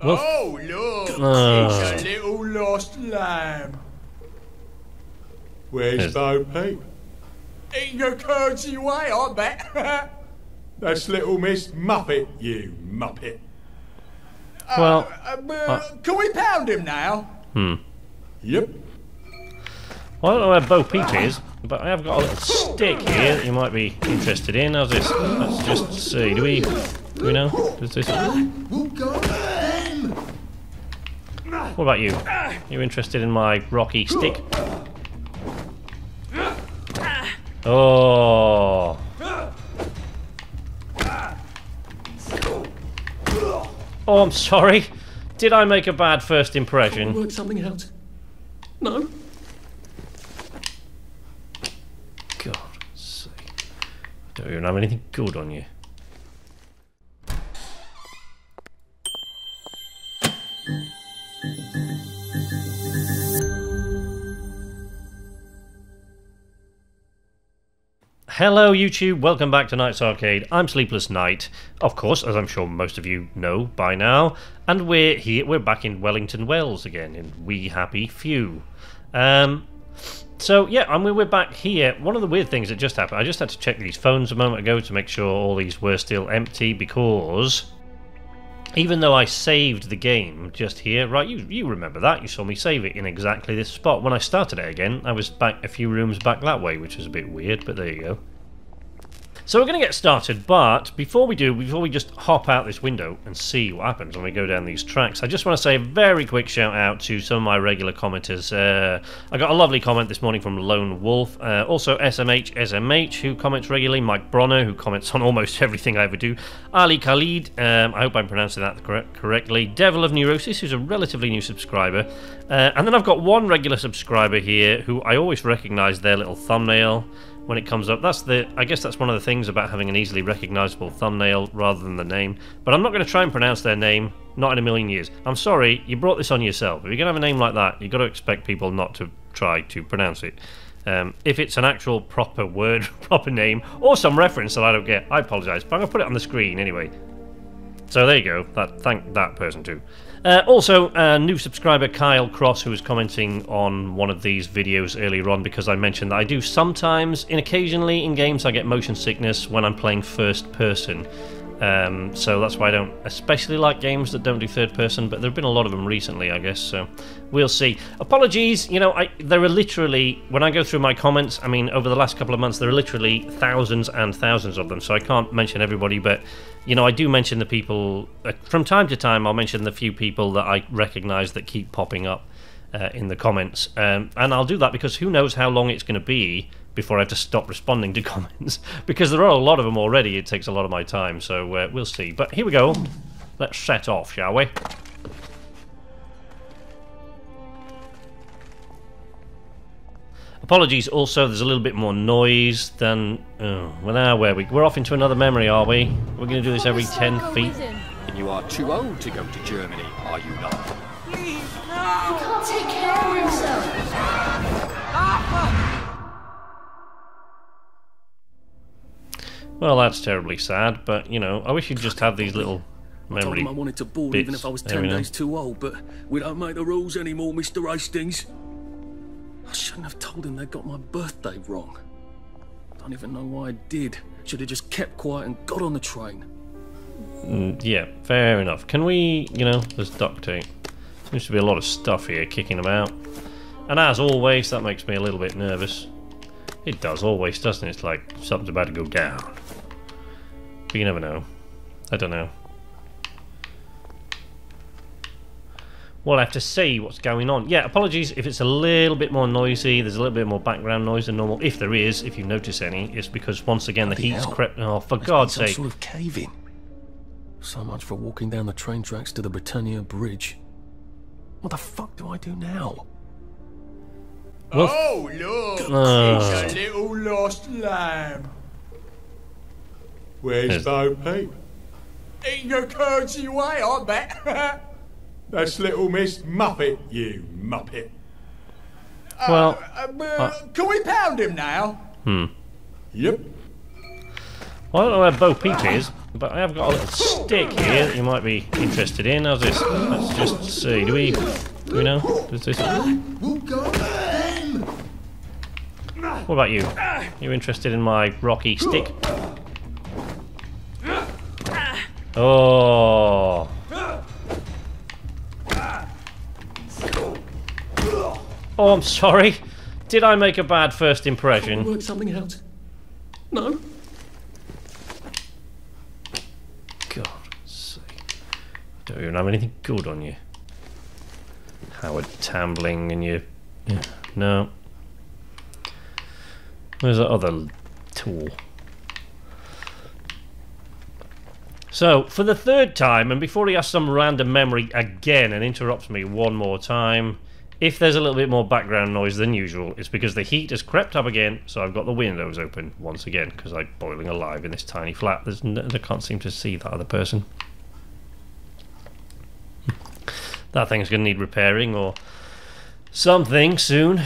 Wolf. Oh, look, it's a little lost lamb. Where's Bo Peep? Eating her curdsy way, I bet. That's little Miss Muppet, you muppet. Well, can we pound him now? Yep. Well, I don't know where Bo Peep is, but I have got a little stick here that you might be interested in. How's this? Let's just see. Do we know? Does this... What about you? You interested in my rocky stick? Oh. Oh, I'm sorry. Did I make a bad first impression? Work something out. No. God's sake. I don't even have anything good on you. Hello YouTube, welcome back to Night's Arcade. I'm Sleepless Night, of course, as I'm sure most of you know by now, and we're back in Wellington, Wales again, in wee happy few. So yeah, we're back here. One of the weird things that just happened, I just had to check these phones a moment ago to make sure all these were still empty, because even though I saved the game just here, right, you remember that, you saw me save it in exactly this spot. When I started it again, I was back a few rooms back that way, which is a bit weird, but there you go. So we're going to get started, but before we just hop out this window and see what happens when we go down these tracks, I just want to say a very quick shout out to some of my regular commenters. I got a lovely comment this morning from Lone Wolf, also SMH, who comments regularly, Mike Bronner, who comments on almost everything I ever do, Ali Khalid, I hope I'm pronouncing that correctly, Devil of Neurosis, who's a relatively new subscriber, and then I've got one regular subscriber here who I always recognise their little thumbnail when it comes up. I guess that's one of the things about having an easily recognisable thumbnail rather than the name. But I'm not going to try and pronounce their name, not in a million years. I'm sorry, you brought this on yourself. If you're going to have a name like that, you've got to expect people not to try to pronounce it. If it's an actual proper word, proper name, or some reference that I don't get, I apologise. But I'm going to put it on the screen anyway. So there you go. Thank that person too. Also, new subscriber Kyle Cross, who was commenting on one of these videos earlier on, because I mentioned that I do sometimes, occasionally in games, I get motion sickness when I'm playing first person. So that's why I don't especially like games that don't do third person, but there have been a lot of them recently, I guess, so we'll see. Apologies, you know, there are literally, when I go through my comments, I mean, over the last couple of months, there are literally thousands and thousands of them, so I can't mention everybody, but, you know, I do mention the people, from time to time, I'll mention the few people that I recognise that keep popping up in the comments, and I'll do that because who knows how long it's going to be before I have to stop responding to comments, because there are a lot of them already. It takes a lot of my time, so we'll see. But here we go. Let's set off, shall we? Apologies also, there's a little bit more noise than... Oh, well, now we're off into another memory, are we? We're going to do this every 10 feet. And you are too old to go to Germany, are you not? Please, no! He can't take care of himself! Well, that's terribly sad, but, you know, I wish you'd just have these little memory I told him I wanted to board bits even if I was 10 days too old, but we don't make the rules anymore, Mr. Hastings. I shouldn't have told him they got my birthday wrong. Don't even know why I did. Should have just kept quiet and got on the train. Yeah, fair enough. Can we, you know, there's duct tape. Seems to be a lot of stuff here kicking about. And as always, that makes me a little bit nervous. It does always, doesn't it? It's like something's about to go down. But you never know. I don't know. We'll have to see what's going on. Yeah, apologies if it's a little bit more noisy. There's a little bit more background noise than normal. If there is, if you notice any, it's because once again the heat's crept... Oh, for God's sake. Some sort of cave-in. So much for walking down the train tracks to the Britannia Bridge. What the fuck do I do now? Wolf. Oh, look, it's a little lost lamb. Where's Bo Peep? Eating her curdsy way, I bet. That's little Miss Muppet, you muppet. Well, can we pound him now? Yep. Well, I don't know where Bo Peep is, But I have got a little stick here that you might be interested in. How's this? Let's just see. Do we know? Does this... What about you? You interested in my rocky stick? Oh. Oh, I'm sorry. Did I make a bad first impression? Work something out. No. God sake. Don't even have anything good on you. Howard Tambling and you... Yeah, no. Where's that other tool? So, for the third time, and before he has some random memory again and interrupts me one more time, if there's a little bit more background noise than usual, it's because the heat has crept up again, so I've got the windows open once again, because I'm boiling alive in this tiny flat. I can't seem to see that other person. That thing's going to need repairing or something soon.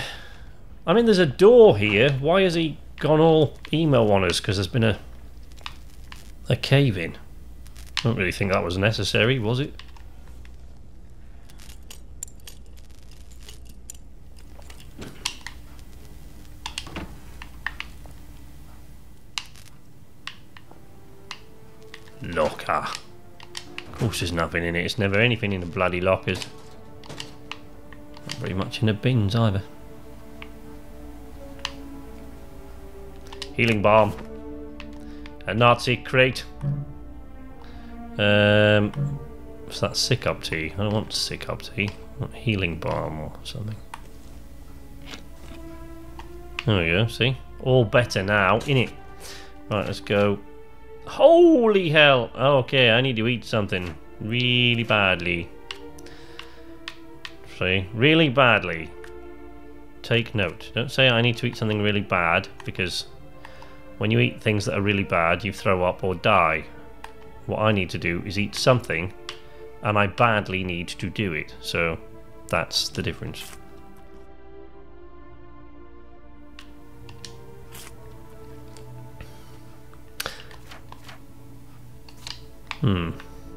I mean, there's a door here. Why has he gone all emo on us? Because there's been a cave-in. I don't really think that was necessary, was it? Locker. Of course there's nothing in it. It's never anything in the bloody lockers. Not very much in the bins either. Healing balm. A Nazi crate. What's that? Sick up tea. I don't want sick up tea. I want healing balm or something. There we go, see? All better now, innit? Right, let's go. Holy hell! Okay, I need to eat something really badly. See? Really badly. Take note. Don't say I need to eat something really bad, because when you eat things that are really bad, you throw up or die. What I need to do is eat something, and I badly need to do it. So, that's the difference.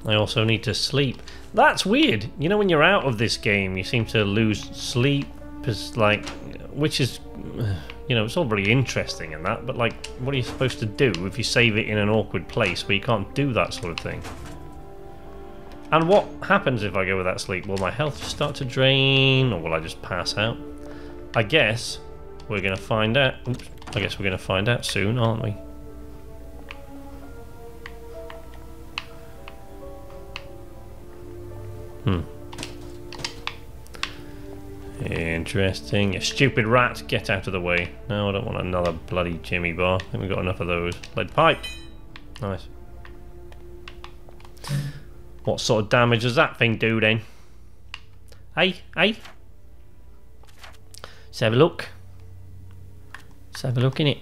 I also need to sleep. That's weird. You know, when you're out of this game, you seem to lose sleep, which is, you know, it's all very interesting and that, but like, what are you supposed to do if you save it in an awkward place where you can't do that sort of thing? And what happens if I go without sleep? Will my health just start to drain, or will I just pass out? I guess we're going to find out. Oops. I guess we're going to find out soon, aren't we? Interesting. You stupid rat, get out of the way. No, I don't want another bloody Jimmy bar. I think we've got enough of those. Lead pipe. Nice. What sort of damage does that thing do then? Hey, hey. Let's have a look. Let's have a look in it.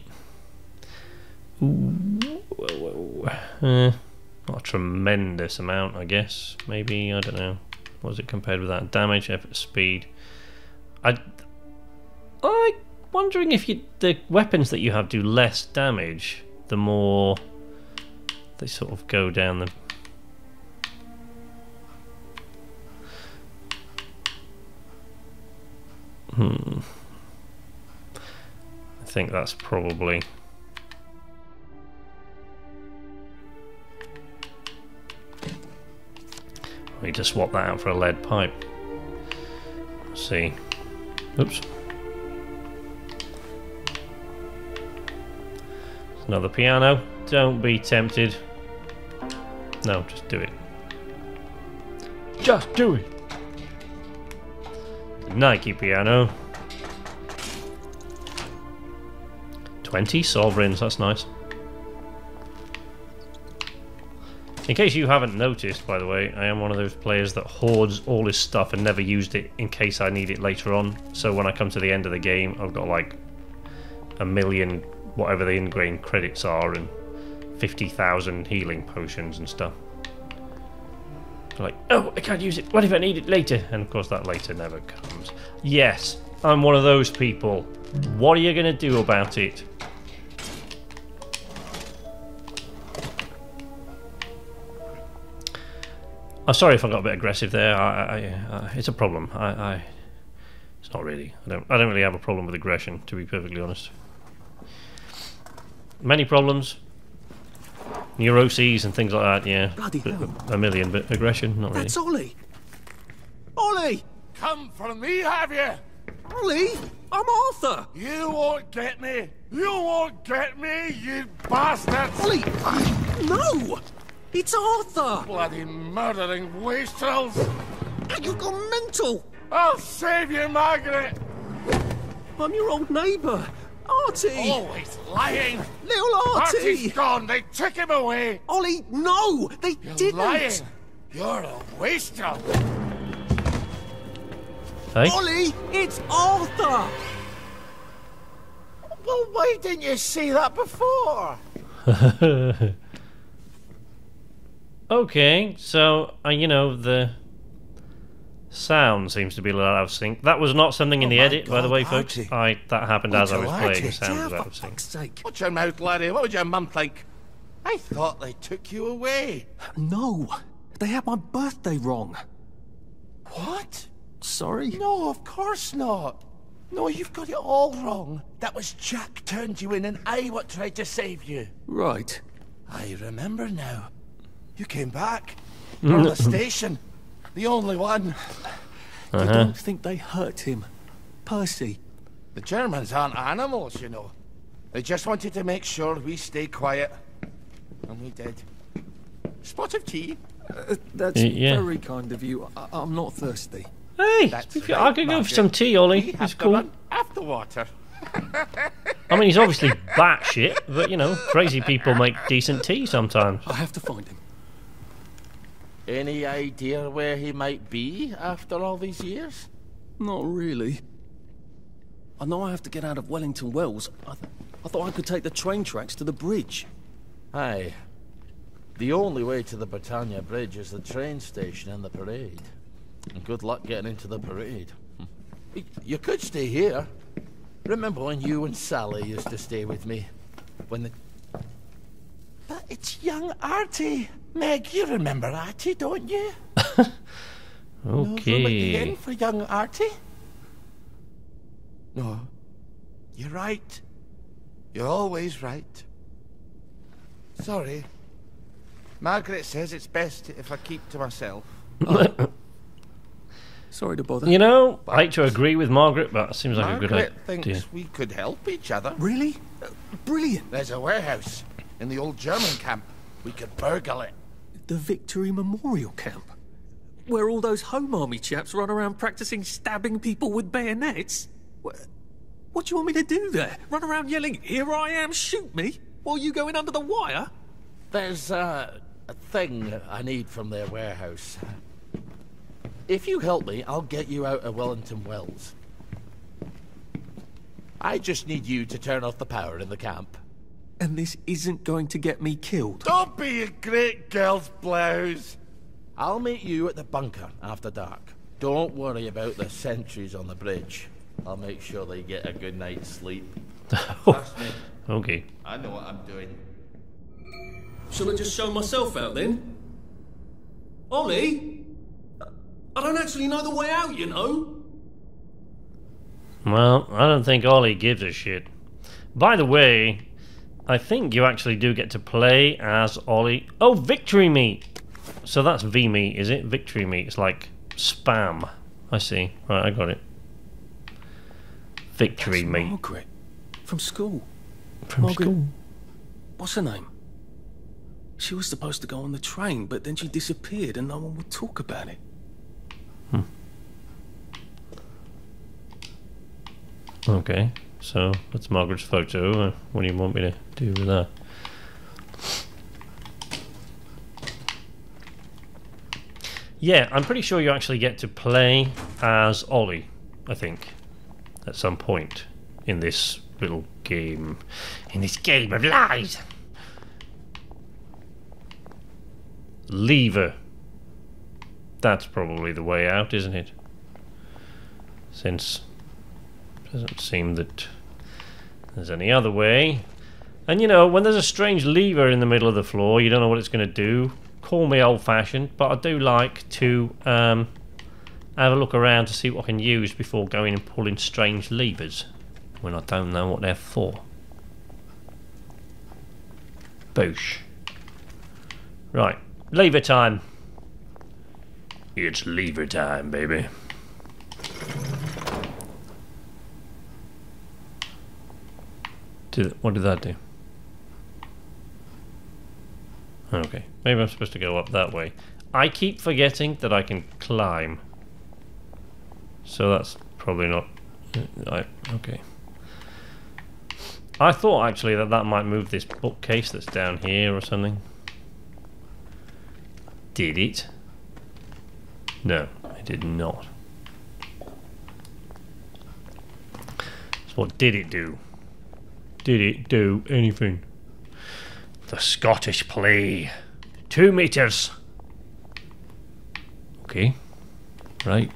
Not a tremendous amount, I guess. Maybe, I don't know. What is it compared with that? Damage, effort, speed. I'm wondering if the weapons that you have do less damage the more they sort of go down the... I think that's probably... I need to swap that out for a lead pipe. Let's see. Oops. There's another piano. Don't be tempted. No, just do it. Just do it. Nike piano. 20 sovereigns, that's nice. In case you haven't noticed, by the way, I am one of those players that hoards all his stuff and never used it in case I need it later on. So when I come to the end of the game, I've got like 1 million, whatever the ingrained credits are, and 50,000 healing potions and stuff. Like, oh, I can't use it. What if I need it later? And of course that later never comes. Yes, I'm one of those people. What are you going to do about it? I'm sorry if I got a bit aggressive there. It's a problem. It's not really. I don't really have a problem with aggression, to be perfectly honest. Many problems, neuroses and things like that. Yeah, Bloody hell. a million, but aggression, not really. That's Ollie! Ollie! Come for me, have you? Ollie! I'm Arthur! You won't get me! You won't get me, you bastards! Ollie! No! It's Arthur! Bloody murdering wastrels! You've gone mental! I'll save you, Margaret! I'm your old neighbour, Artie! Always lying! Little Artie! Artie's gone! They took him away! Ollie, no! They You're didn't! lying! You're a wastrel! Hey? Ollie, it's Arthur! Well, why didn't you say that before? Okay, so you know, the sound seems to be a little out of sync. That was not something in the my edit, by the God, way, folks. Archie. That happened as I was Archie. playing. The sound was Yeah, out for of sync. fuck's sake. Watch your mouth, laddie. What would your mum think? I thought they took you away. No, they had my birthday wrong. What? Sorry? No, of course not. No, you've got it all wrong. That was Jack turned you in and I what tried to save you. Right. I remember now. You came back. From the station. The only one. You don't think they hurt him? Percy? The Germans aren't animals, you know. They just wanted to make sure we stay quiet. And we did. Spot of tea? That's Yeah. very kind of you. I'm not thirsty. Hey, That's if you- right, I could go for Margaret. some tea, Ollie. We It's have to cool. run after water. I mean, he's obviously batshit, but you know, crazy people make decent tea sometimes. I have to find him. Any idea where he might be after all these years? Not really. I know I have to get out of Wellington Wells. I thought I could take the train tracks to the bridge. Aye. The only way to the Britannia Bridge is the train station and the parade. And good luck getting into the parade. You could stay here. Remember when you and Sally used to stay with me? When the... But it's young Artie. Meg, you remember Artie, don't you? No room at the Okay. inn for young Artie? No. You're right. You're always right. Sorry. Margaret says it's best if I keep to myself. Sorry to bother. You know, I hate to agree with Margaret, but it seems like a good Margaret idea. thinks we could help each other. Really? Brilliant. There's a warehouse in the old German camp. We could burgle it. The Victory Memorial Camp. Where all those Home Army chaps run around practicing stabbing people with bayonets? What do you want me to do there? Run around yelling, "Here I am, shoot me," while you go in under the wire? There's a thing I need from their warehouse. If you help me, I'll get you out of Wellington Wells. I just need you to turn off the power in the camp. And this isn't going to get me killed. Don't be a great girl's blouse. I'll meet you at the bunker after dark. Don't worry about the sentries on the bridge. I'll make sure they get a good night's sleep. Trust me, Okay. I know what I'm doing. Shall I just show myself out then? Ollie? I don't actually know the way out, you know. Well, I don't think Ollie gives a shit. By the way, I think you actually do get to play as Ollie. Oh, Victory Meat! So that's V-Meat, is it? Victory Meat. It's like spam. I see. Right, I got it. Victory That's Meat. Margaret. From school. From Margaret. school. What's her name? She was supposed to go on the train, but then she disappeared and no one would talk about it. Okay, so that's Margaret's photo. What do you want me to do with that? Yeah, I'm pretty sure you actually get to play as Ollie, I think, at some point in this little game. In this game of lies! Lever. That's probably the way out, isn't it? Since it doesn't seem that there's any other way. And you know, when there's a strange lever in the middle of the floor, you don't know what it's going to do. call me old-fashioned, but I do like to have a look around to see what I can use before going and pulling strange levers when I don't know what they're for. Boosh. Right, lever time. It's lever time, baby. What did that do? Okay, maybe I'm supposed to go up that way. I keep forgetting that I can climb. So that's probably not... okay. I thought actually that might move this bookcase that's down here or something. Did it? No, it did not. So what did it do? Did it do anything? The Scottish play. 2 meters. Okay. Right.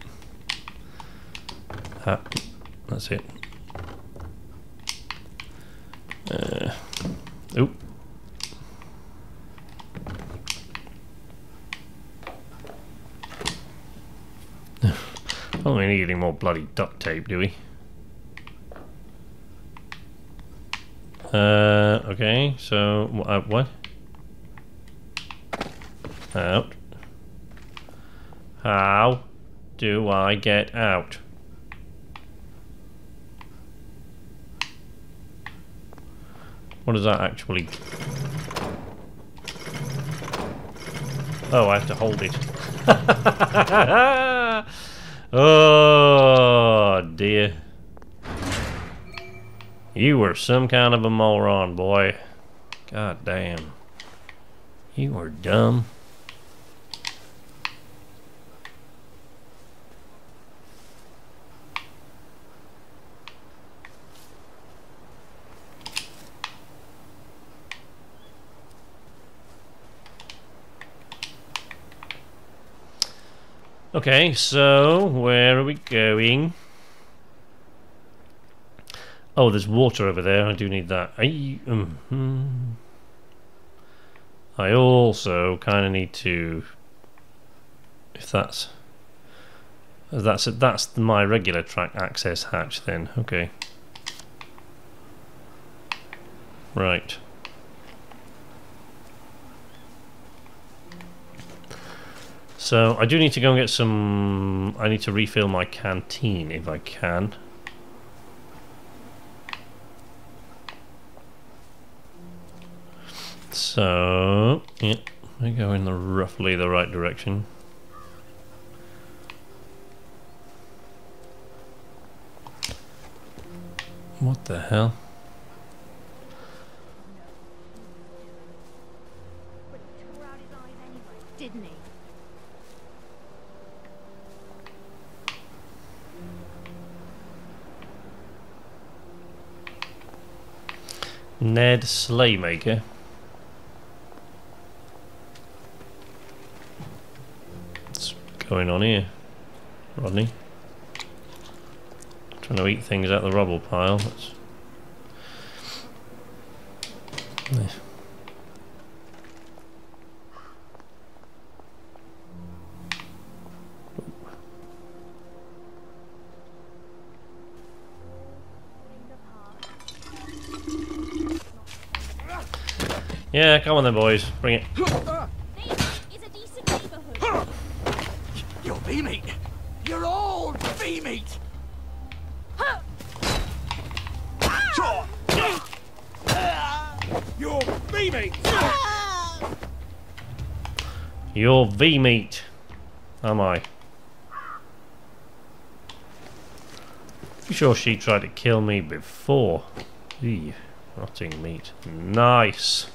That's it. Oop. Oh, we need any more bloody duct tape, do we? Okay, so what? Out. How do I get out? What does that actually... Oh, I have to hold it. Oh, dear. You were some kind of a moron, boy. God damn. You were dumb. Okay, so where are we going? Oh, there's water over there. I do need that. I also kind of need to. If that's my regular track access hatch, then okay. Right. So I do need to go and get some. I need to refill my canteen if I can. So yeah, I go in roughly the right direction. What the hell? But he tore out his eyes anyway, didn't he? Ned Slaymaker. What's going on here, Rodney? Trying to eat things out the rubble pile. That's... Yeah, come on then, boys. Bring it. Is a decent neighborhood. You're V-meat! You're all V-meat! You're V-meat! You're V-meat. Am I? You sure she tried to kill me before? Eee, rotting meat. Nice.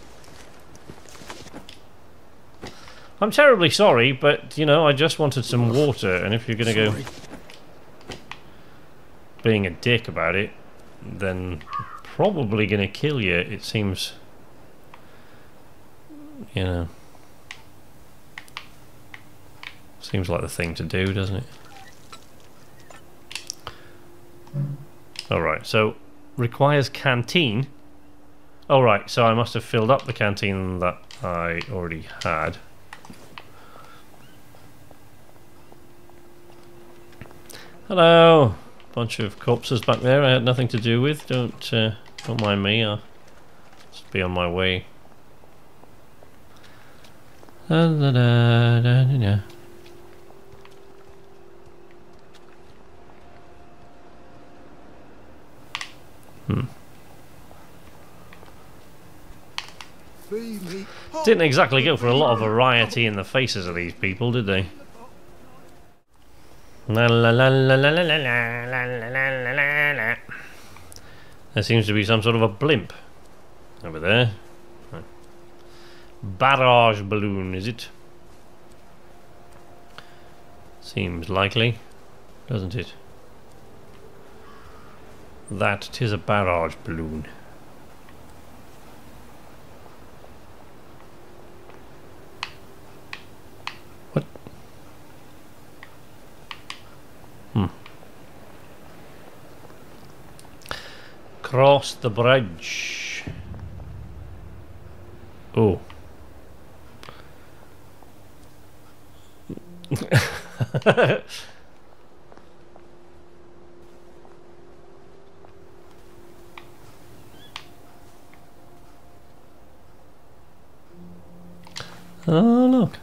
I'm terribly sorry, but, you know, I just wanted some water, and if you're gonna go being a dick about it, then probably gonna kill you, it seems, you know. Seems like the thing to do, doesn't it? Alright, so requires canteen. Alright, so I must have filled up the canteen that I already had. Hello! Bunch of corpses back there I had nothing to do with. Don't mind me, I'll just be on my way. Da, da, da, da, da, da. Didn't exactly go for a lot of variety in the faces of these people, did they? La la la la la la la la la la la la. There seems to be some sort of a blimp over there. Barrage balloon, is it? Seems likely, doesn't it? That 'tis a barrage balloon. What? Cross the bridge. Oh. Oh, look.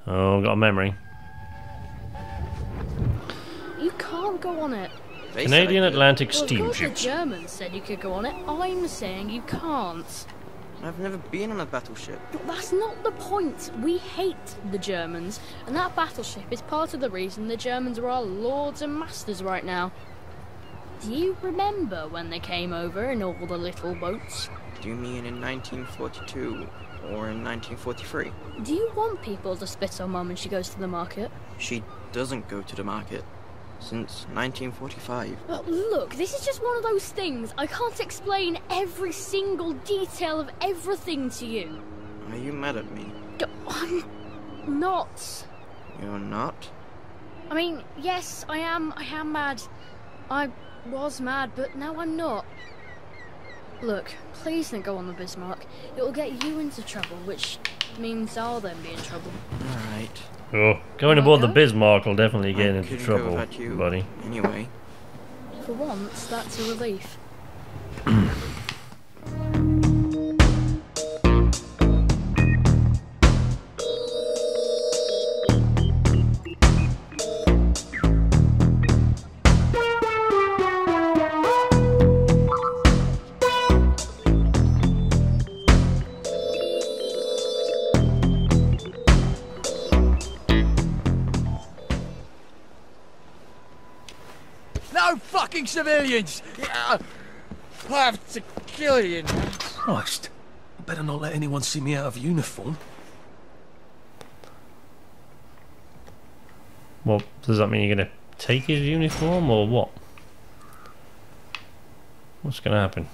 Oh, got a memory. You can't go on it. Canadian Atlantic Well, of course the steamships. Germans said you could go on it. I'm saying you can't. I've never been on a battleship. But that's not the point. We hate the Germans, and that battleship is part of the reason the Germans are our lords and masters right now. Do you remember when they came over in all the little boats? Do you mean in 1942 or in 1943? Do you want people to spit on Mum when she goes to the market? She doesn't go to the market since 1945. But look, this is just one of those things. I can't explain every single detail of everything to you. Are you mad at me? I'm not. You're not? I mean, yes, I am mad. I was mad, but now I'm not. Look, please don't go on the Bismarck. It will get you into trouble, which means I'll then be in trouble. Alright. Oh, going aboard the Bismarck will definitely get I into couldn't trouble, go without you buddy. Anyway. For once, that's a relief. No fucking civilians! I have to kill you now. Christ. I better not let anyone see me out of uniform. Well, does that mean you're going to take his uniform or what? What's going to happen?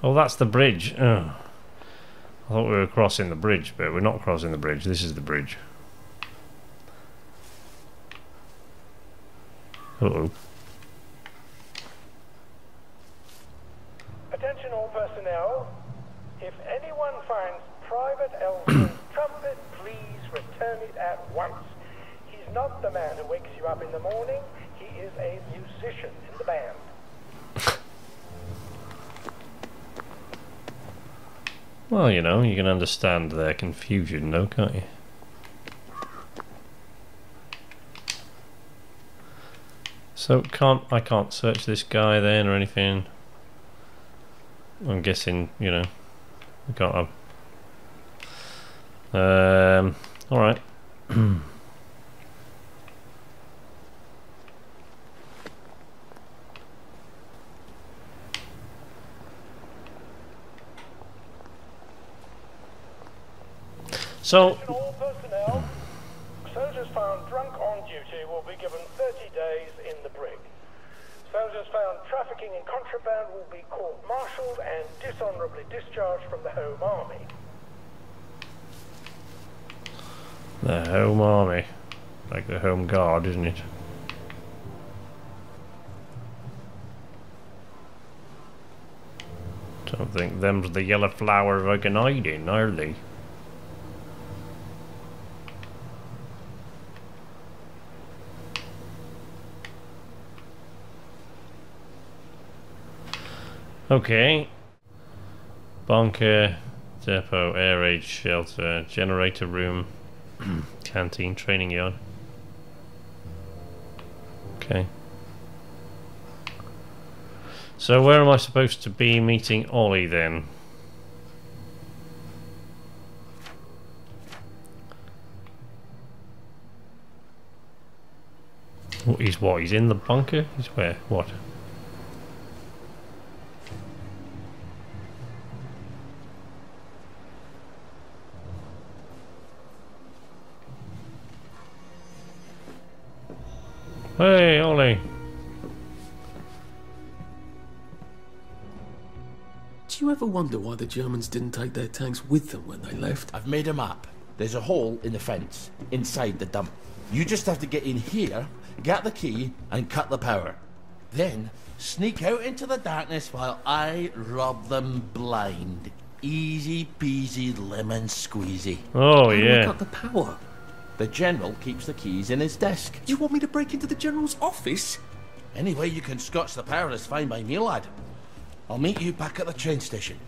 Oh, that's the bridge. Oh. I thought we were crossing the bridge, but we're not crossing the bridge. This is the bridge. Uh-oh. Attention all personnel. If anyone finds Private Elston's trumpet, please return it at once. He's not the man who wakes you up in the morning. He is a musician in the band. Well, you know, you can understand their confusion, though, can't you? So I can't search this guy then or anything. I'm guessing, you know, we can't have. Alright. So. All personnel, soldiers found drunk on duty will be given 30 days in the brig. Soldiers found trafficking in contraband will be court-martialed and dishonorably discharged from the Home Army. The Home Army. Like the Home Guard, isn't it? Don't think them's the yellow flowers I can hide in, are they? Okay. Bunker, depot, air raid shelter, generator room, canteen, training yard. Okay. So where am I supposed to be meeting Ollie then? He's what? He's in the bunker? He's where? What? Hey, Ollie. Do you ever wonder why the Germans didn't take their tanks with them when they left? I've made a map. There's a hole in the fence, inside the dump. You just have to get in here, get the key, and cut the power. Then, sneak out into the darkness while I rob them blind. Easy peasy lemon squeezy. Oh, How do yeah. I cut the power? The General keeps the keys in his desk. You want me to break into the General's office? Any way you can scotch the power is fine by me, lad. I'll meet you back at the train station.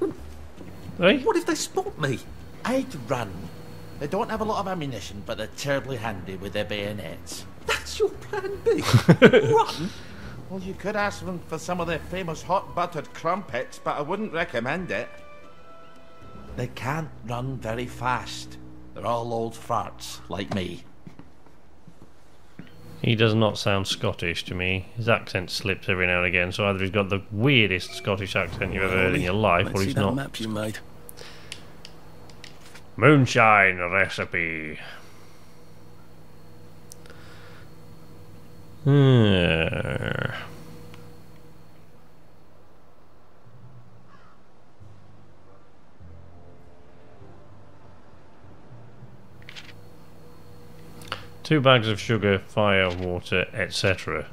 Hey? What if they spot me? I'd run. They don't have a lot of ammunition, but they're terribly handy with their bayonets. That's your plan B? Run? Well, you could ask them for some of their famous hot buttered crumpets, but I wouldn't recommend it. They can't run very fast. They're all old farts, like me. He does not sound Scottish to me. His accent slips every now and again, so either he's got the weirdest Scottish accent you've ever heard in your life, or he's that not. map you made. Moonshine recipe. Two bags of sugar, fire, water, etc.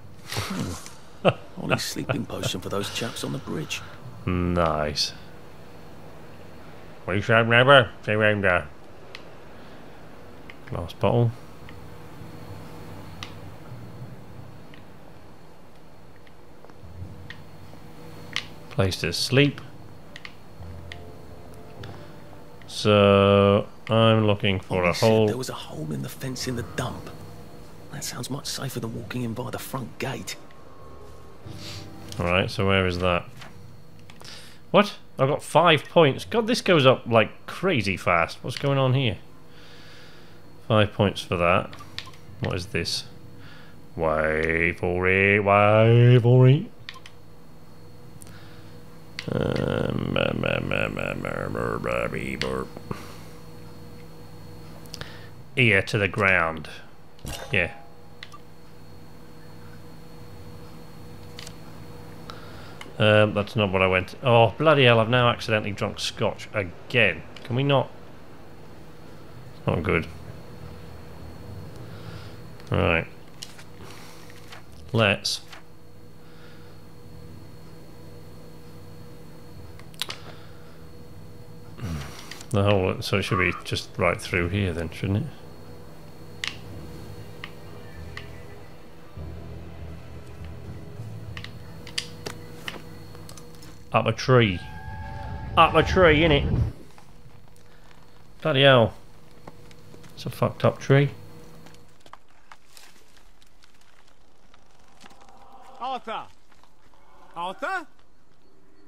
Only sleeping potion for those chaps on the bridge. Nice. We shall never surrender. Glass bottle. Place to sleep. So I'm looking for a hole. There was a hole in the fence in the dump. That sounds much safer than walking in by the front gate. Alright, so where is that? What? I've got 5 points. God, this goes up like crazy fast. What's going on here? 5 points for that. What is this? Wait for it, wait for it. Ear to the ground. Yeah. That's not what I went. Oh, bloody hell, I've now accidentally drunk scotch again. Can we not? It's not good. Right. Let's. The whole. So it should be just right through here then, shouldn't it? Up a tree. Up a tree, innit? Bloody hell. It's a fucked up tree. Arthur! Arthur?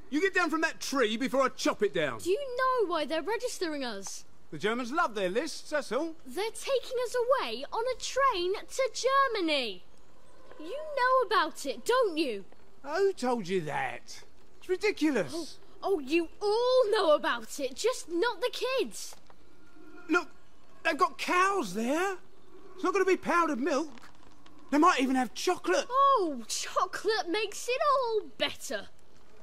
You get down from that tree before I chop it down. Do you know why they're registering us? The Germans love their lists, that's all. They're taking us away on a train to Germany. You know about it, don't you? Who told you that? It's ridiculous. Oh, you all know about it, just not the kids. Look, they've got cows there. It's not going to be powdered milk. They might even have chocolate. Oh, chocolate makes it all better.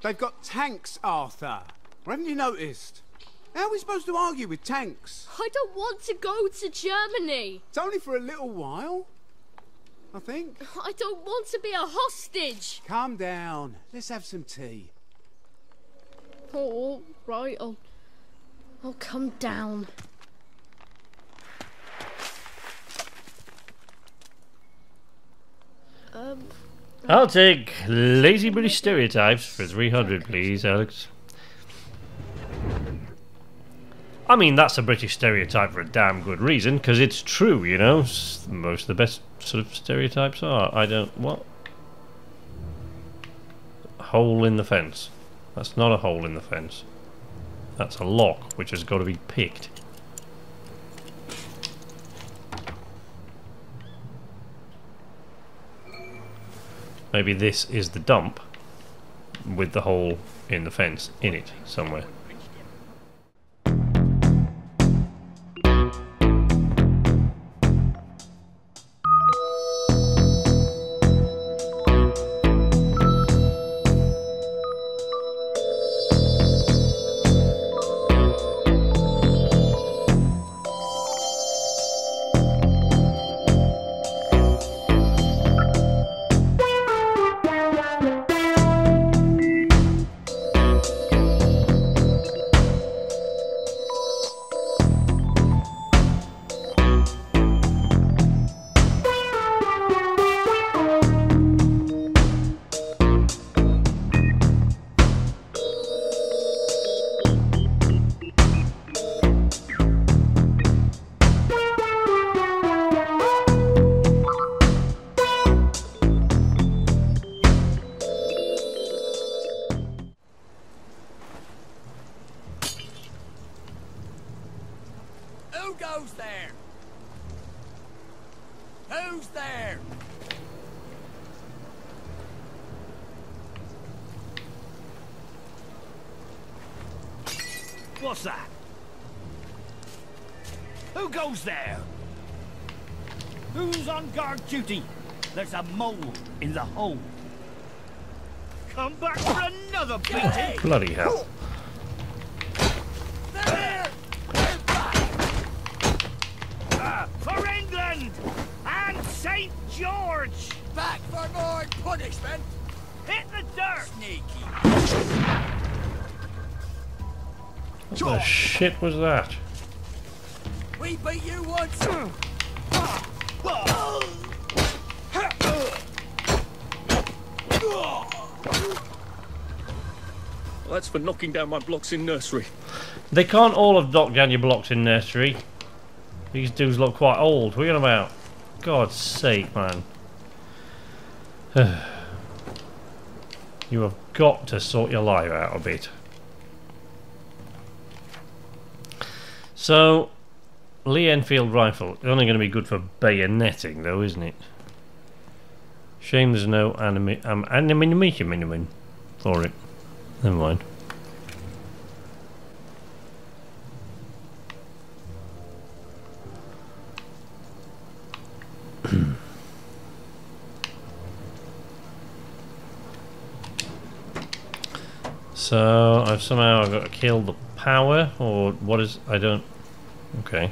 They've got tanks, Arthur. Or haven't you noticed? How are we supposed to argue with tanks? I don't want to go to Germany. It's only for a little while, I think. I don't want to be a hostage. Calm down. Let's have some tea. Oh, all right, I'll come down. I'll take lazy British stereotypes for 300, please, Alex. I mean, that's a British stereotype for a damn good reason, because it's true, you know. Most of the best sort of stereotypes are. I don't... What? Hole in the fence. That's not a hole in the fence. That's a lock, which has got to be picked. Maybe this is the dump with the hole in the fence in it somewhere. Who goes there? Who's there? What's that? Who goes there? Who's on guard duty? There's a mole in the hole. Come back for another beating! Bloody hell. For England and St. George! Back for more punishment! Hit the dirt! Sneaky! What the shit was that? We beat you once! That's for knocking down my blocks in nursery. They can't all have knocked down your blocks in nursery. These dudes look quite old. What are you on about? God's sake, man. You have got to sort your life out a bit. So, Lee Enfield rifle. It's only going to be good for bayoneting, though, isn't it? Shame there's no animation for it. Never mind. So I've somehow got to kill the power, or what is? I don't. Okay.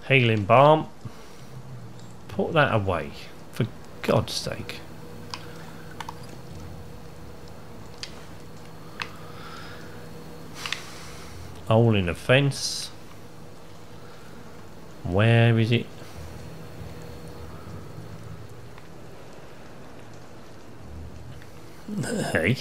Healing balm. Put that away, for God's sake. Hole in the fence. Where is it? Hey.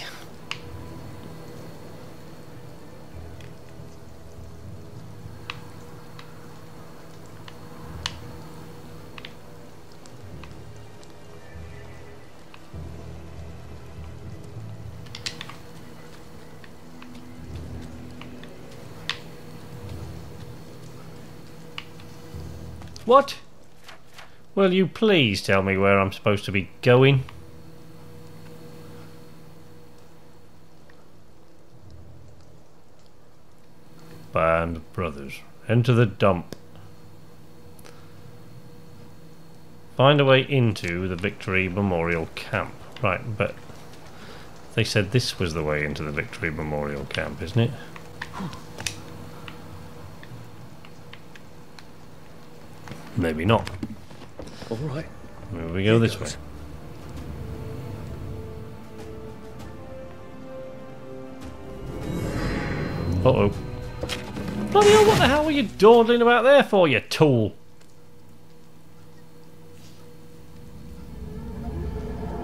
What? Will you please tell me where I'm supposed to be going? Band of Brothers. Enter the dump. Find a way into the Victory Memorial Camp. Right, but they said this was the way into the Victory Memorial Camp, isn't it? Maybe not. All right. Here we go this way. Uh-oh. Bloody hell, what the hell were you dawdling about there for, you tool?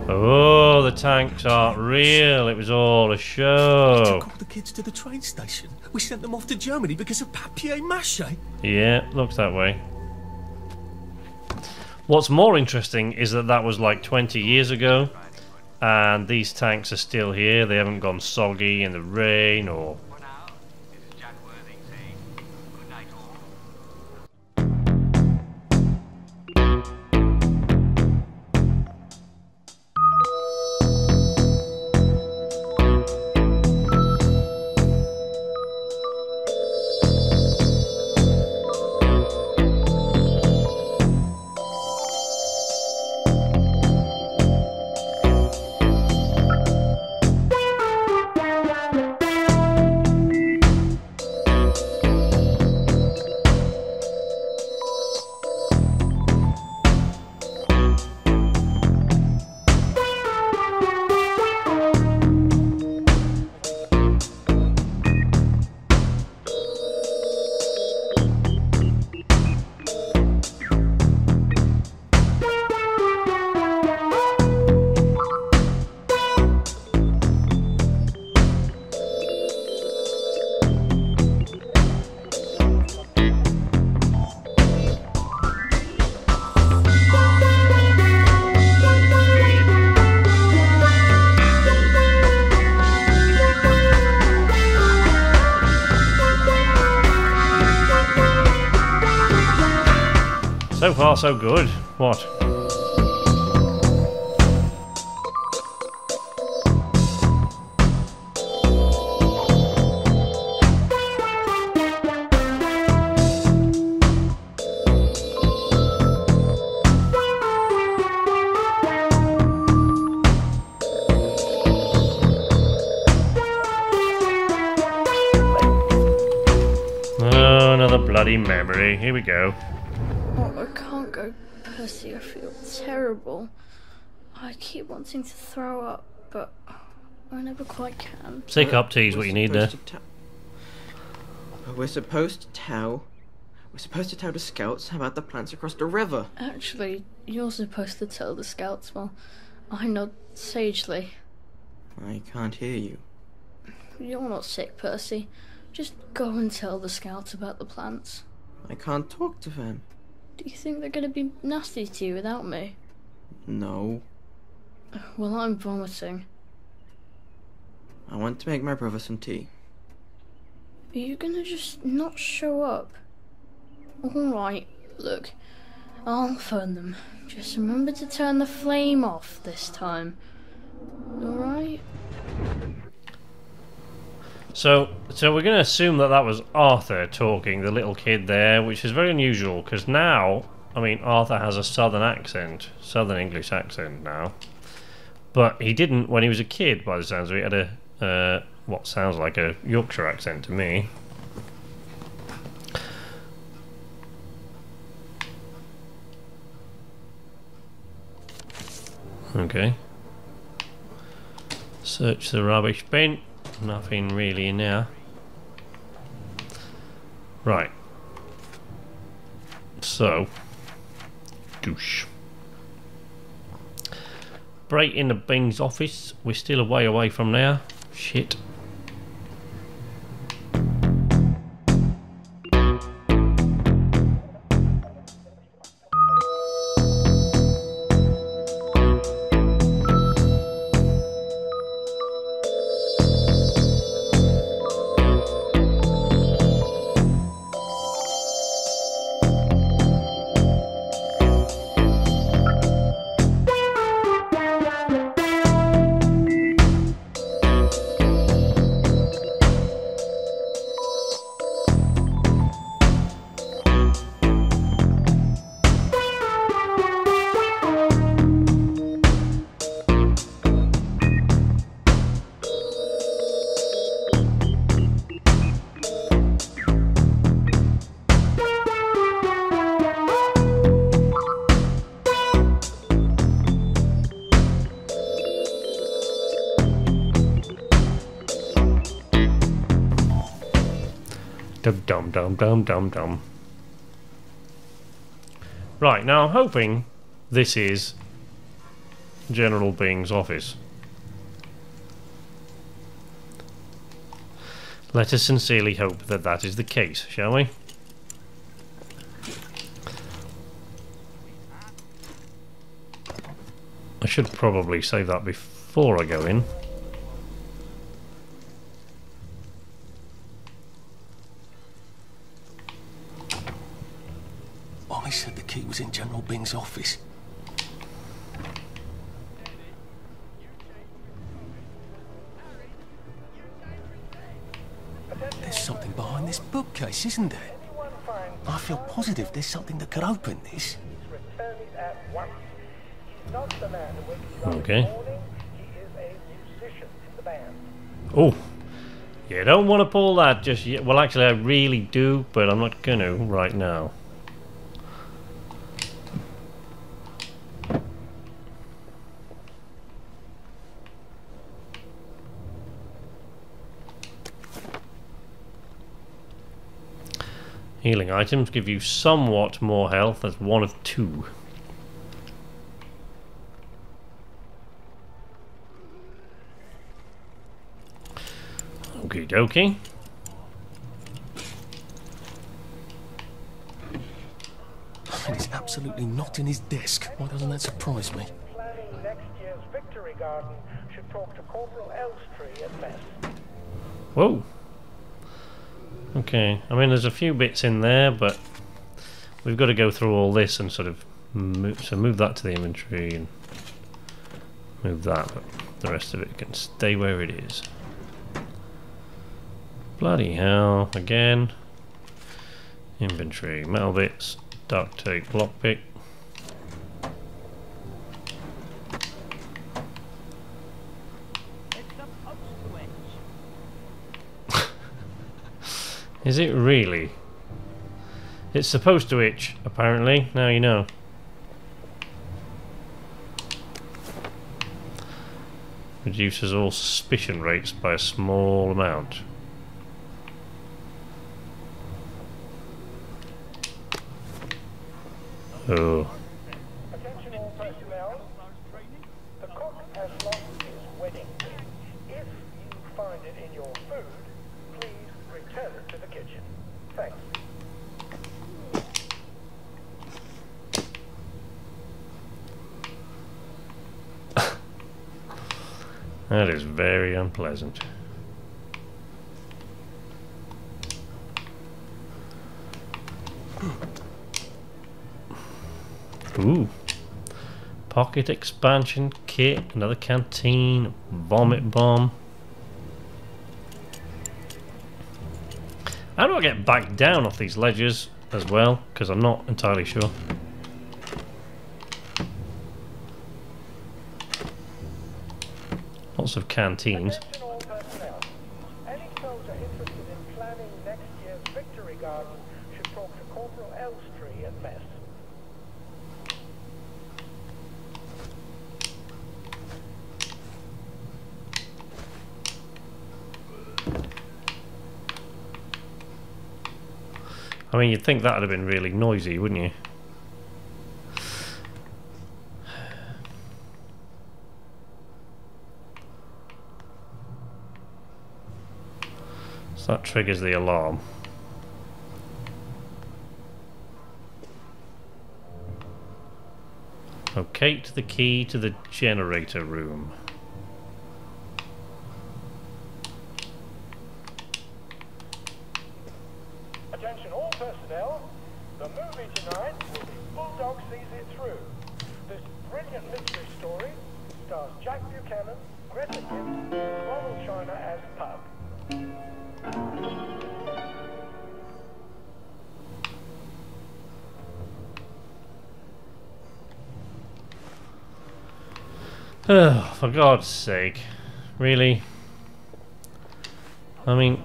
Oh, the tanks aren't real. It was all a show. Took all the kids to the train station. We sent them off to Germany because of papier-mâché. Yeah, looks that way. What's more interesting is that that was like 20 years ago, and these tanks are still here. They haven't gone soggy in the rain or... So far, so good. What? Oh, another bloody memory. Here we go. Oh, I can't go, Percy. I feel terrible. I keep wanting to throw up, but I never quite can. Sick up tea is what you need there. We're supposed to tell the scouts about the plants across the river. Actually, you're supposed to tell the scouts while I nod sagely. I can't hear you. You're not sick, Percy. Just go and tell the scouts about the plants. I can't talk to them. Do you think they're going to be nasty to you without me? No. Well, I'm vomiting. I want to make my brother some tea. Are you going to just not show up? Alright, look. I'll phone them. Just remember to turn the flame off this time. Alright? So we're going to assume that that was Arthur talking, the little kid there, which is very unusual, because now, I mean, Arthur has a southern accent, southern English accent now, but he didn't when he was a kid, by the sounds of it. He had a, what sounds like a Yorkshire accent to me. Okay. Search the rubbish bin. Nothing really in there. Right. So. Douche. break into Bing's office. We're still a way away from there. Shit. Dum dum dum dum dum. Right, now I'm hoping this is General Bing's office. Let us sincerely hope that that is the case, shall we? I should probably say that before I go in. Ollie said the key was in General Bing's office. There's something behind this bookcase, isn't there? I feel positive there's something that could open this. Okay. Oh, you don't want to pull that just yet. Well, actually, I really do, but I'm not going to right now. Healing items give you somewhat more health. That's one of two. Okie dokie. And it's absolutely not in his desk. Why doesn't that surprise me? Planning next year's Victory Garden should talk to Corporal Elstree at best. Whoa. Okay, I mean there's a few bits in there, but we've got to go through all this and sort of move that to the inventory and move that, but the rest of it can stay where it is. Bloody hell, again. Inventory, metal bits, duct tape, lockpick. Is it really? It's supposed to itch, apparently. Now you know. Reduces all suspicion rates by a small amount. Oh. Attention all personnel. The cook has lost his wedding ring. If you find it in your food, please return it to the kitchen. Thanks. That is very unpleasant. Ooh. Pocket expansion kit, another canteen, vomit bomb. How do I get back down off these ledges as well? Because I'm not entirely sure. Lots of canteens. Attention all personnel. Any soldier interested in planning next year's Victory Garden should talk to Corporal Elstree at mess. I mean, you'd think that would have been really noisy, wouldn't you? So that triggers the alarm. Locate the key to the generator room. Attention all personnel. The movie tonight will be Bulldog Sees It Through. This brilliant mystery story stars Jack Buchanan, Greta Gibbs, and Ronald China as Pug. Oh, for God's sake. Really? I mean...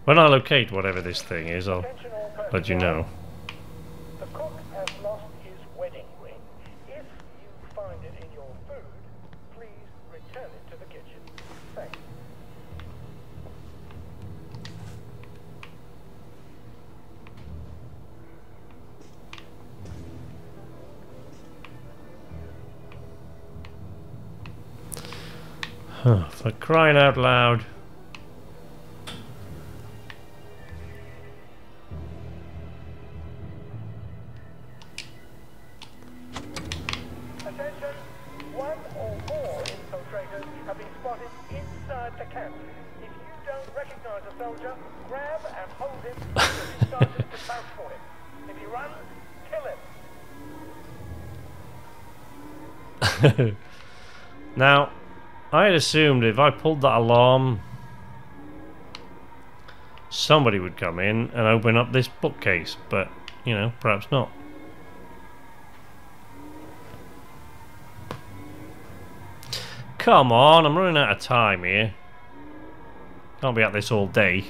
When I locate whatever this thing is, I'll let you know. The cook has lost his wedding ring. If you find it in your food, please return it to the kitchen. Thanks. For crying out loud. Attention! One or more infiltrators have been spotted inside the camp. If you don't recognize a soldier, grab and hold him until he starts to bounce for him. If he runs, kill him. Now, I had assumed if I pulled that alarm, somebody would come in and open up this bookcase, but, you know, perhaps not. Come on, I'm running out of time here. Can't be at this all day.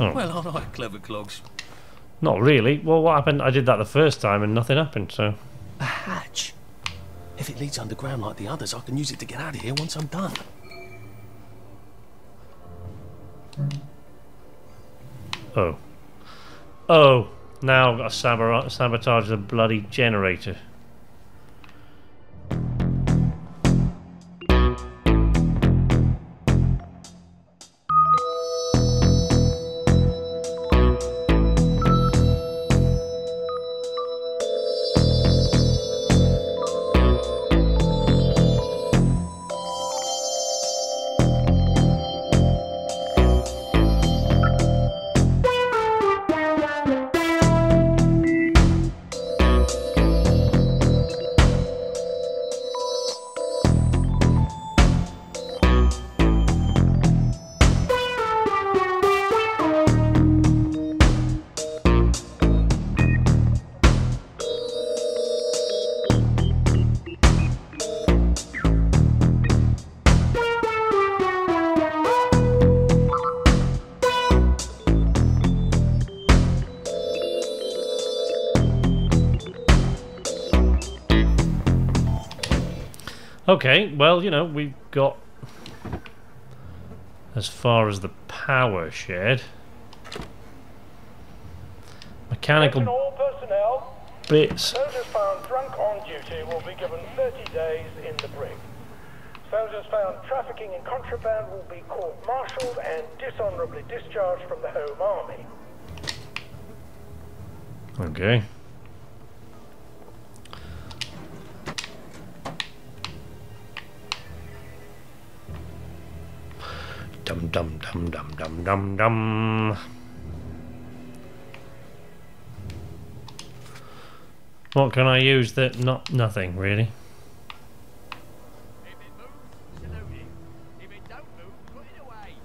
Oh. Well, all right, clever clogs. Not really. Well, what happened? I did that the first time and nothing happened, so... A hatch? If it leads underground like the others, I can use it to get out of here once I'm done. Oh. Oh, now I've got to sabotage the bloody generator. Okay, well, you know, we've got as far as the power shed. Mechanical all personnel. bits. Soldiers found drunk on duty will be given 30 days in the brig. Soldiers found trafficking in contraband will be court-martialed and dishonorably discharged from the Home Army. Okay. Dum dum dum dum dum dum dum. What can I use that nothing really? If it moves, salute it. If it don't move, put it away.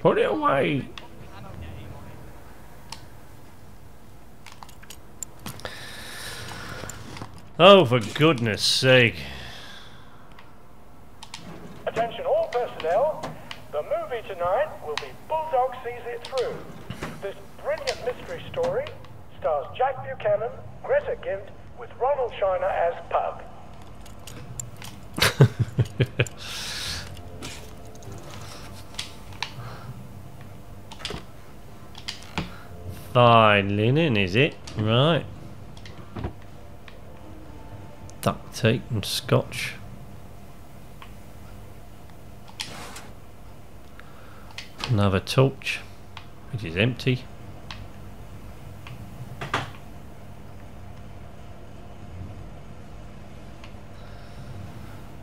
Put it away. Oh, for goodness sake. Attention all personnel. The movie tonight will be Bulldog Sees It Through. This brilliant mystery story stars Jack Buchanan, Greta Gint, with Ronald Shiner as Pug. Fine linen, is it? Right. Duct tape and scotch. Another torch, which is empty.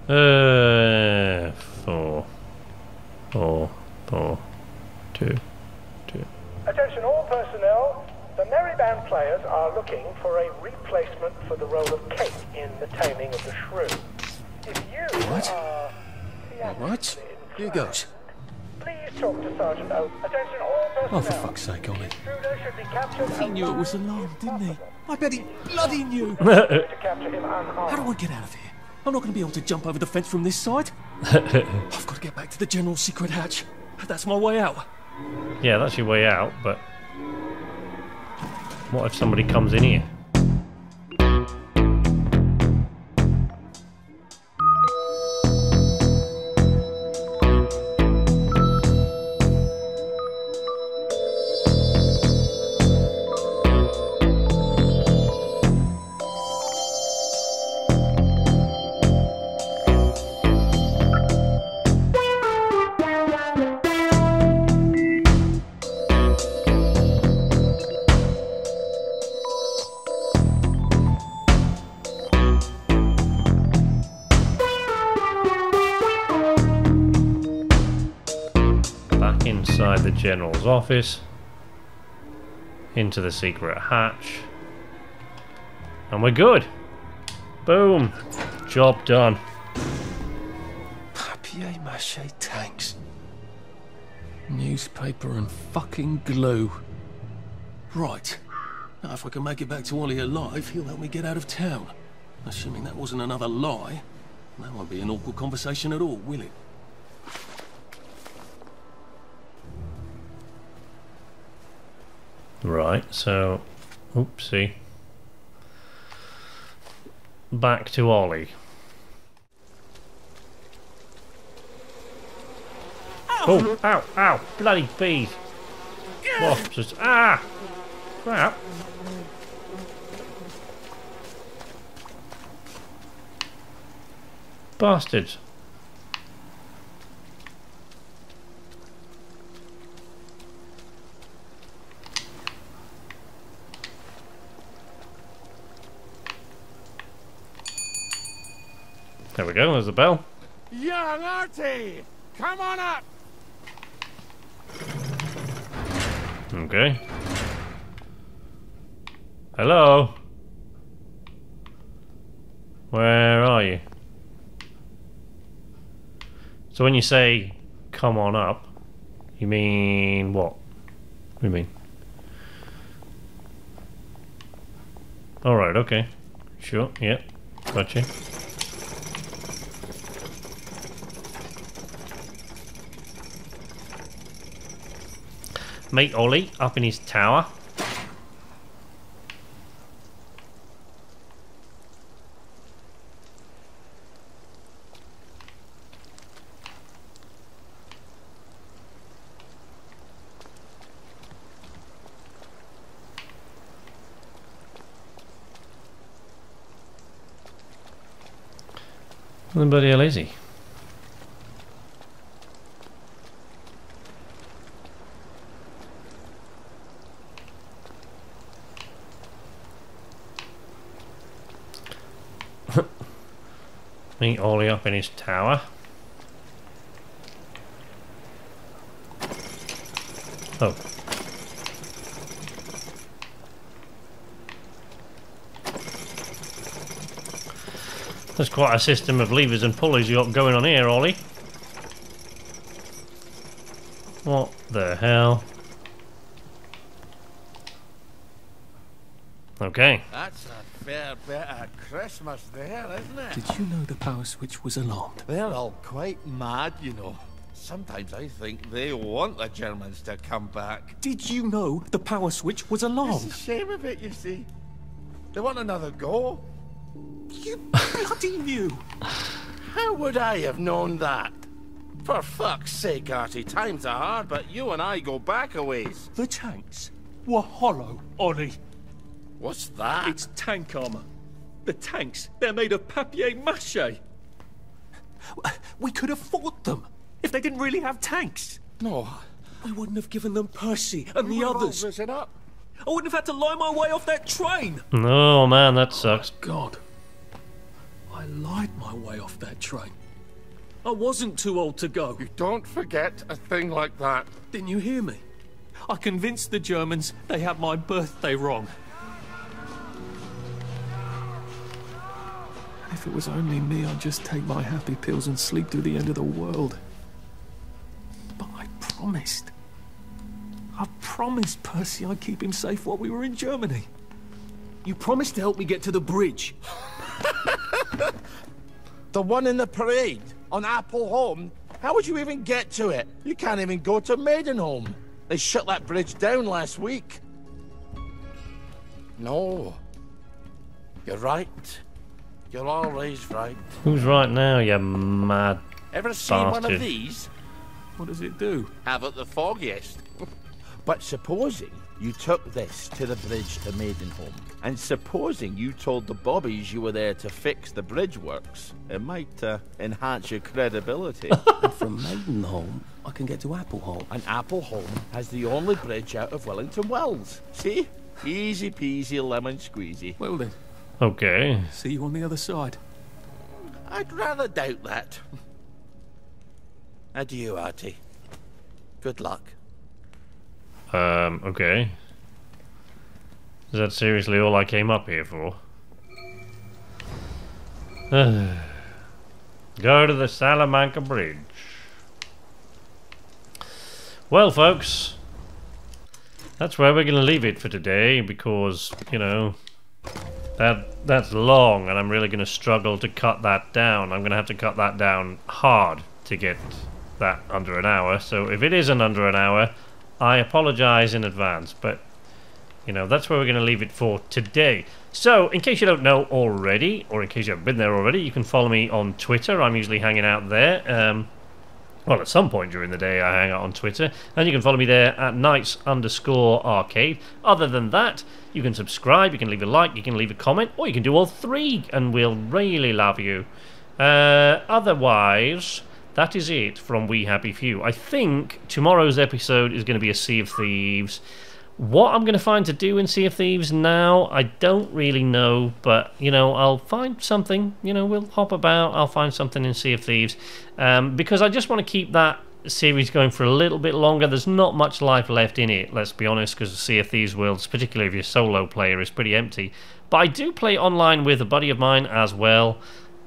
Four, 2. Attention all personnel. The Merry Band players are looking for a replacement for the role of Kate in The Taming of the Shrew. If you What? are... Alright, here goes. Please talk to Sergeant O. Attention all personnel. Oh, for fuck's sake, Ollie. Intruder should be captured. He knew it was alarmed, didn't he? I bet he bloody knew. To capture him unharmed. How do I get out of here? I'm not going to be able to jump over the fence from this side. I've got to get back to the general secret hatch. That's my way out. Yeah, that's your way out, but what if somebody comes in here? Inside the general's office, into the secret hatch, and we're good. Boom, job done. Papier-mâché tanks, newspaper and fucking glue. Right, now if I can make it back to Ollie alive, he'll help me get out of town. Assuming that wasn't another lie, that won't be an awkward conversation at all, will it? Right, so, oopsie. Back to Ollie. Oh, ow, ow, bloody bees. Wasps, ah, crap. Bastards. There we go, there's the bell. Young Artie! Come on up! Okay. Hello? Where are you? So when you say, come on up, you mean what? What do you mean? Alright, okay. Sure, yep. Gotcha. Meet Ollie up in his tower. Where the bloody hell is he? Meet Ollie up in his tower. Oh. There's quite a system of levers and pulleys you got going on here, Ollie. What the hell? Okay. That's a fair bit of Christmas there, isn't it? Did you know the power switch was alarmed? They're all quite mad, you know. Sometimes I think they want the Germans to come back. Did you know the power switch was alarmed? It's the shame of it, you see. They want another go. You bloody knew! How would I have known that? For fuck's sake, Artie, times are hard, but you and I go back a ways. The tanks were hollow, Ollie. What's that? It's tank armor. The tanks, they're made of papier-mâché. We could have fought them if they didn't really have tanks. No. We wouldn't have given them Percy and the We're all others. risen up. I wouldn't have had to lie my way off that train. Oh man, that sucks. God. I lied my way off that train. I wasn't too old to go. You don't forget a thing like that. Didn't you hear me? I convinced the Germans they had my birthday wrong. If it was only me, I'd just take my happy pills and sleep through the end of the world. But I promised. I promised Percy I'd keep him safe while we were in Germany. You promised to help me get to the bridge. The one in the parade on Appleholm? How would you even get to it? You can't even go to Maidenholm. They shut that bridge down last week. No. You're right. You're always right. Who's right now, you mad Ever seen one bastard? of these? What does it do? Haven't the foggiest. But supposing you took this to the bridge to Maidenholm, and supposing you told the bobbies you were there to fix the bridge works, it might enhance your credibility. And from Maidenholm, I can get to Appleholm. And Appleholm has the only bridge out of Wellington Wells. See? Easy peasy lemon squeezy. Well then, Okay. see you on the other side. I'd rather doubt that. Adieu, Artie. Good luck. Okay. Is that seriously all I came up here for? Go to the Salamanca Bridge. Well, folks, that's where we're going to leave it for today because, you know, that's long and I'm really going to struggle to cut that down. I'm going to have to cut that down hard to get that under an hour. So if it isn't under an hour, I apologise in advance, but you know, that's where we're going to leave it for today. So, in case you don't know already, or in case you haven't been there already, you can follow me on Twitter. I'm usually hanging out there. Well, at some point during the day, I hang out on Twitter, and you can follow me there at knights_arcade. Other than that, you can subscribe, you can leave a like, you can leave a comment, or you can do all three, and we'll really love you. Otherwise, that is it from We Happy Few. I think tomorrow's episode is going to be a Sea of Thieves. What I'm going to find to do in Sea of Thieves now, I don't really know, but, you know, I'll find something. You know, we'll hop about, I'll find something in Sea of Thieves, because I just want to keep that series going for a little bit longer. There's not much life left in it, let's be honest, because the Sea of Thieves world, particularly if you're a solo player, is pretty empty. But I do play online with a buddy of mine as well,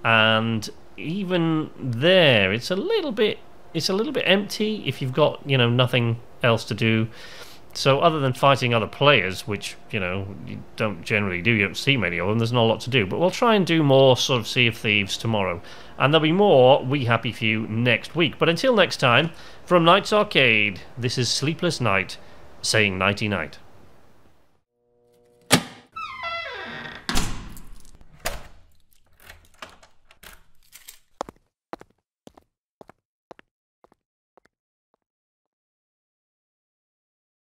and even there, it's a little bit empty if you've got, you know, nothing else to do. So other than fighting other players, which, you know, you don't generally do, you don't see many of them, there's not a lot to do. But we'll try and do more sort of Sea of Thieves tomorrow. And there'll be more We Happy Few next week. But until next time, from Knights Arcade, this is Sleepless Night, saying nighty-night.